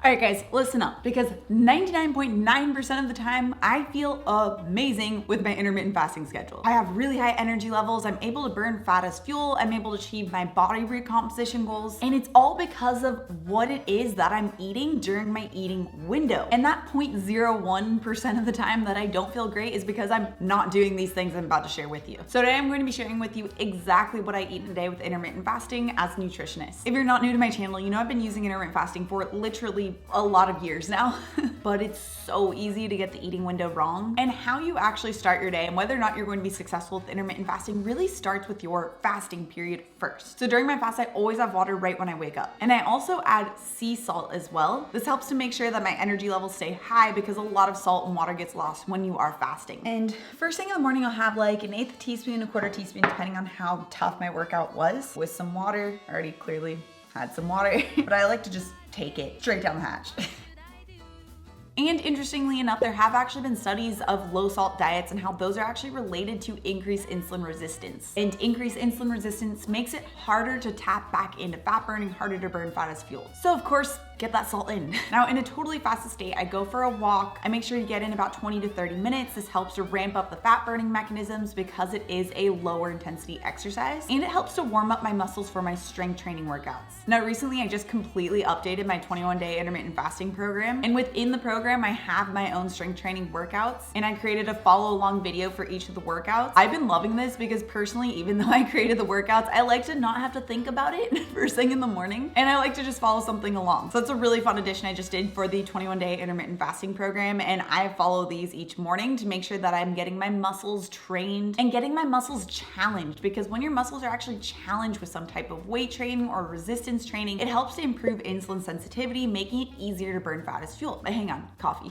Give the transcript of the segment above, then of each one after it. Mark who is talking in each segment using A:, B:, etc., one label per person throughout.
A: All right, guys, listen up, because 99.9% of the time, I feel amazing with my intermittent fasting schedule. I have really high energy levels. I'm able to burn fat as fuel. I'm able to achieve my body recomposition goals. And it's all because of what it is that I'm eating during my eating window. And that 0.01% of the time that I don't feel great is because I'm not doing these things I'm about to share with you. So today I'm going to be sharing with you exactly what I eat in a day with intermittent fasting as a nutritionist. If you're not new to my channel, you know I've been using intermittent fasting for literally a lot of years now, but it's so easy to get the eating window wrong. And how you actually start your day and whether or not you're going to be successful with intermittent fasting really starts with your fasting period first. So during my fast, I always have water right when I wake up. And I also add sea salt as well. This helps to make sure that my energy levels stay high because a lot of salt and water gets lost when you are fasting. And first thing in the morning, I'll have like an 1/8 teaspoon, 1/4 teaspoon, depending on how tough my workout was, with some water. I already clearly had some water, but I like to just take it straight down the hatch. And interestingly enough, there have actually been studies of low salt diets and how those are actually related to increased insulin resistance. And increased insulin resistance makes it harder to tap back into fat burning, harder to burn fat as fuel. So of course, get that salt in. Now in a totally fasted state, I go for a walk. I make sure to get in about 20 to 30 minutes. This helps to ramp up the fat burning mechanisms because it is a lower intensity exercise. And it helps to warm up my muscles for my strength training workouts. Now recently, I just completely updated my 21-day intermittent fasting program. And within the program, I have my own strength training workouts, and I created a follow along video for each of the workouts. I've been loving this because personally, even though I created the workouts, I like to not have to think about it first thing in the morning. And I like to just follow something along. So that's a really fun addition I just did for the 21-day intermittent fasting program. And I follow these each morning to make sure that I'm getting my muscles trained and getting my muscles challenged, because when your muscles are actually challenged with some type of weight training or resistance training, it helps to improve insulin sensitivity, making it easier to burn fat as fuel. But hang on, coffee.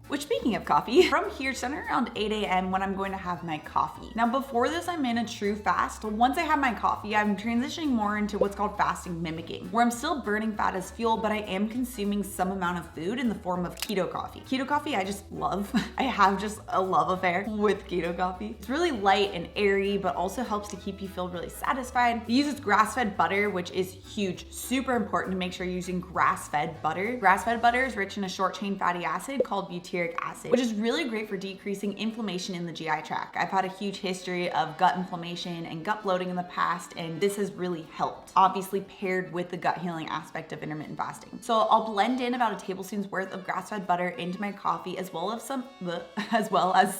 A: Which, speaking of coffee, from here, center around 8 a.m. when I'm going to have my coffee. Now before this, I'm in a true fast. But once I have my coffee, I'm transitioning more into what's called fasting mimicking, where I'm still burning fat as fuel, but I am consuming some amount of food in the form of keto coffee. Keto coffee, I just love. I have just a love affair with keto coffee. It's really light and airy, but also helps to keep you feel really satisfied. It uses grass-fed butter, which is huge, super important to make sure you're using grass-fed butter. Grass-fed butter is rich in a short-chain fatty acid called butyric acid, which is really great for decreasing inflammation in the GI tract. I've had a huge history of gut inflammation and gut bloating in the past, and this has really helped, obviously paired with the gut healing aspect of intermittent fasting. So I'll blend in about a tablespoon's worth of grass-fed butter into my coffee, as well as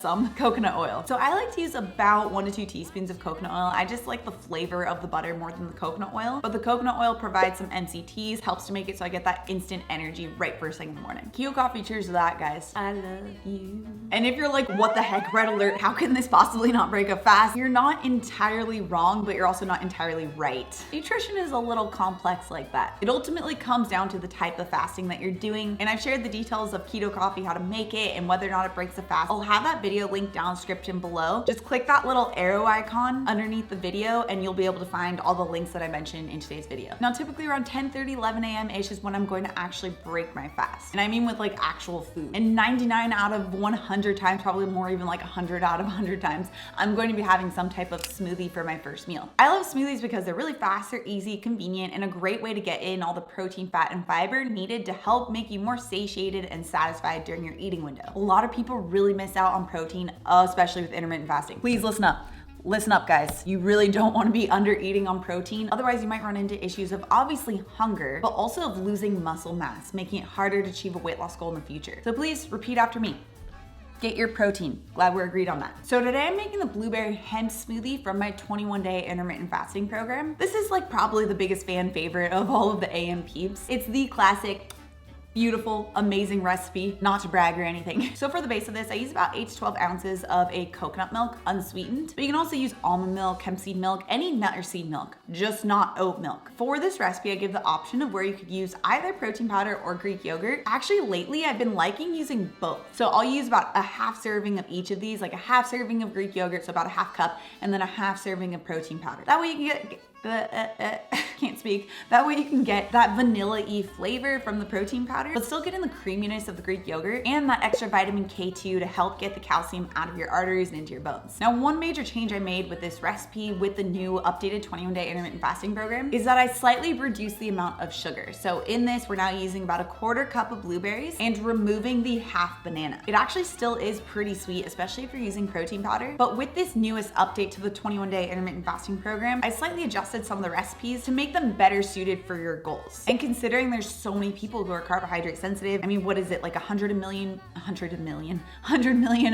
A: some coconut oil. So I like to use about 1 to 2 teaspoons of coconut oil. I just like the flavor of the butter more than the coconut oil, but the coconut oil provides some MCTs, helps to make it so I get that instant energy right first thing in the morning. Keto Coffee, cheers to that, guys. I love you. And if you're like, what the heck, red alert, how can this possibly not break a fast? You're not entirely wrong, but you're also not entirely right. Nutrition is a little complex like that. It ultimately comes down to the type of fasting that you're doing. And I've shared the details of keto coffee, how to make it, and whether or not it breaks a fast. I'll have that video linked down description below. Just click that little arrow icon underneath the video and you'll be able to find all the links that I mentioned in today's video. Now, typically around 10:30, 11 a.m.-ish is when I'm going to actually break my fast. And I mean with like actual food. And 99 out of 100 times, probably more, even like 100 out of 100 times, I'm going to be having some type of smoothie for my first meal. I love smoothies because they're really fast, they're easy, convenient, and a great way to get in all the protein, fat, and fiber needed to help make you more satiated and satisfied during your eating window. A lot of people really miss out on protein, especially with intermittent fasting. Please listen up. Listen up, guys. You really don't want to be under eating on protein. Otherwise, you might run into issues of obviously hunger, but also of losing muscle mass, making it harder to achieve a weight loss goal in the future. So please repeat after me. Get your protein. Glad we're agreed on that. So today I'm making the blueberry hemp smoothie from my 21-day intermittent fasting program. This is like probably the biggest fan favorite of all of the AM peeps. It's the classic, beautiful, amazing recipe, not to brag or anything. So for the base of this, I use about 8 to 12 ounces of a coconut milk, unsweetened, but you can also use almond milk, hemp seed milk, any nut or seed milk, just not oat milk. For this recipe, I give the option of where you could use either protein powder or Greek yogurt. Actually, lately, I've been liking using both. So I'll use about a half serving of each of these, like a half serving of Greek yogurt, so about a half cup, and then a half serving of protein powder. That way you can get can't speak. That way you can get that vanilla-y flavor from the protein powder, but still get in the creaminess of the Greek yogurt and that extra vitamin K2 to help get the calcium out of your arteries and into your bones. Now, one major change I made with this recipe with the new updated 21-day intermittent fasting program is that I slightly reduced the amount of sugar. So in this, we're now using about a 1/4 cup of blueberries and removing the half banana. It actually still is pretty sweet, especially if you're using protein powder. But with this newest update to the 21-day intermittent fasting program, I slightly adjusted some of the recipes to make them better suited for your goals. And considering there's so many people who are carbohydrate sensitive, I mean, what is it, like 100 million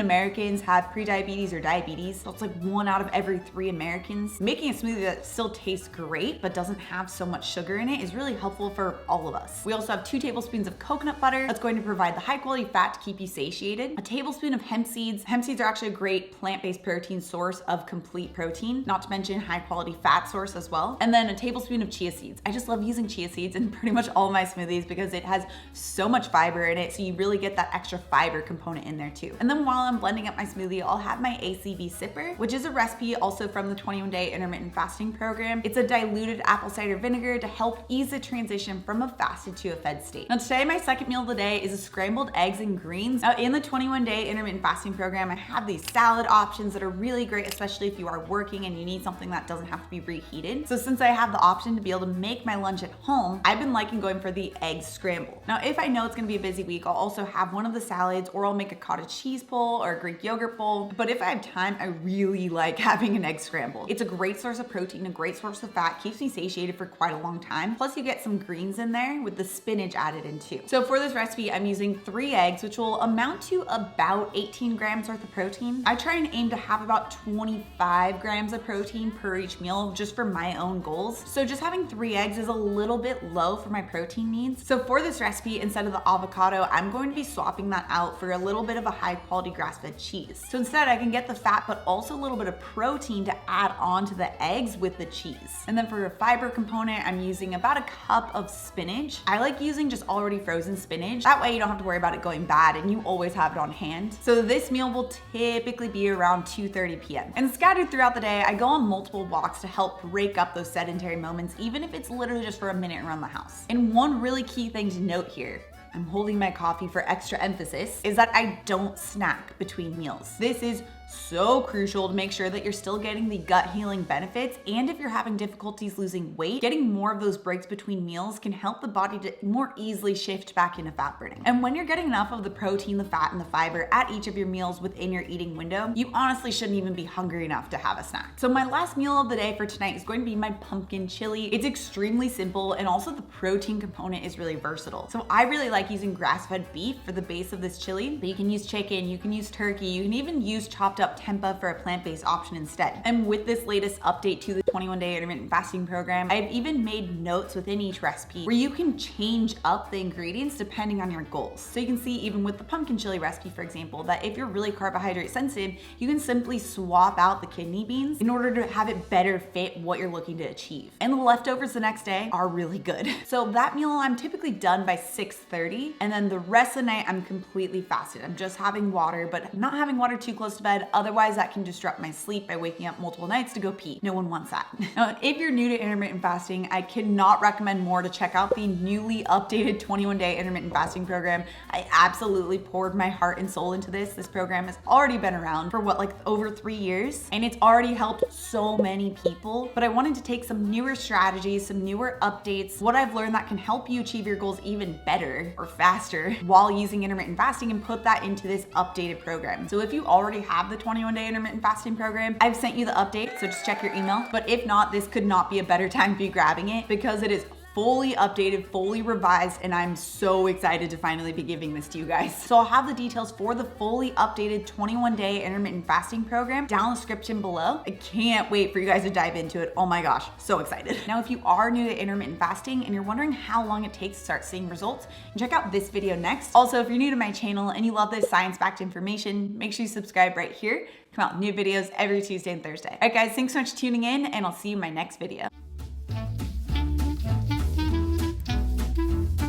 A: Americans have prediabetes or diabetes. So it's like 1 out of every 3 Americans. Making a smoothie that still tastes great but doesn't have so much sugar in it is really helpful for all of us. We also have 2 tablespoons of coconut butter that's going to provide the high quality fat to keep you satiated. A tablespoon of hemp seeds. Hemp seeds are actually a great plant-based protein source of complete protein, not to mention high quality fat source as well. And then a tablespoon of chia seeds. I just love using chia seeds in pretty much all of my smoothies because it has so much fiber in it, so you really get that extra fiber component in there too. And then while I'm blending up my smoothie, I'll have my Acv Sipper, which is a recipe also from the 21-day intermittent fasting program. It's a diluted apple cider vinegar to help ease the transition from a fasted to a fed state. Now today, my second meal of the day is a scrambled eggs and greens. Now in the 21-day intermittent fasting program, I have these salad options that are really great, especially if you are working and you need something that doesn't have to be reheated. So since I have the option to be able to make my lunch at home, I've been liking going for the egg scramble. Now, if I know it's gonna be a busy week, I'll also have one of the salads, or I'll make a cottage cheese bowl or a Greek yogurt bowl. But if I have time, I really like having an egg scramble. It's a great source of protein, a great source of fat, keeps me satiated for quite a long time. Plus you get some greens in there with the spinach added in too. So for this recipe, I'm using 3 eggs, which will amount to about 18 grams worth of protein. I try and aim to have about 25 grams of protein per each meal just for my own goals. So just having 3 eggs is a little bit low for my protein needs. So for this recipe, instead of the avocado, I'm going to be swapping that out for a little bit of a high quality grass-fed cheese. So instead I can get the fat, but also a little bit of protein to add on to the eggs with the cheese. And then for a fiber component, I'm using about a cup of spinach. I like using just already frozen spinach. That way you don't have to worry about it going bad and you always have it on hand. So this meal will typically be around 2:30 p.m. And scattered throughout the day, I go on multiple walks to help break up those sedentary moments, even if it's literally just for a minute around the house. And one really key thing to note here, I'm holding my coffee for extra emphasis, is that I don't snack between meals. This is so crucial to make sure that you're still getting the gut healing benefits. And if you're having difficulties losing weight, getting more of those breaks between meals can help the body to more easily shift back into fat burning. And when you're getting enough of the protein, the fat, and the fiber at each of your meals within your eating window, you honestly shouldn't even be hungry enough to have a snack. So my last meal of the day for tonight is going to be my pumpkin chili. It's extremely simple, and also the protein component is really versatile. So I really like using grass-fed beef for the base of this chili, but you can use chicken, you can use turkey, you can even use chopped up tempeh for a plant-based option instead. And with this latest update to the 21-day intermittent fasting program, I've even made notes within each recipe where you can change up the ingredients depending on your goals. So you can see even with the pumpkin chili recipe, for example, that if you're really carbohydrate sensitive, you can simply swap out the kidney beans in order to have it better fit what you're looking to achieve. And the leftovers the next day are really good. So that meal, I'm typically done by 6:30, and then the rest of the night, I'm completely fasted. I'm just having water, but not having water too close to bed. Otherwise, that can disrupt my sleep by waking up multiple nights to go pee. No one wants that. Now, if you're new to intermittent fasting, I cannot recommend more to check out the newly updated 21-day intermittent fasting program. I absolutely poured my heart and soul into this. This program has already been around for over 3 years, and it's already helped so many people. But I wanted to take some newer strategies, some newer updates, what I've learned that can help you achieve your goals even better or faster while using intermittent fasting, and put that into this updated program. So if you already have the 21-day intermittent fasting program, I've sent you the update, so just check your email. But if not, this could not be a better time to be grabbing it because it is fully updated, fully revised, and I'm so excited to finally be giving this to you guys. So I'll have the details for the fully updated 21-day intermittent fasting program down in the description below. I can't wait for you guys to dive into it. Oh my gosh, so excited. Now, if you are new to intermittent fasting and you're wondering how long it takes to start seeing results, check out this video next. Also, if you're new to my channel and you love this science-backed information, make sure you subscribe right here. Come out with new videos every Tuesday and Thursday. All right, guys, thanks so much for tuning in, and I'll see you in my next video.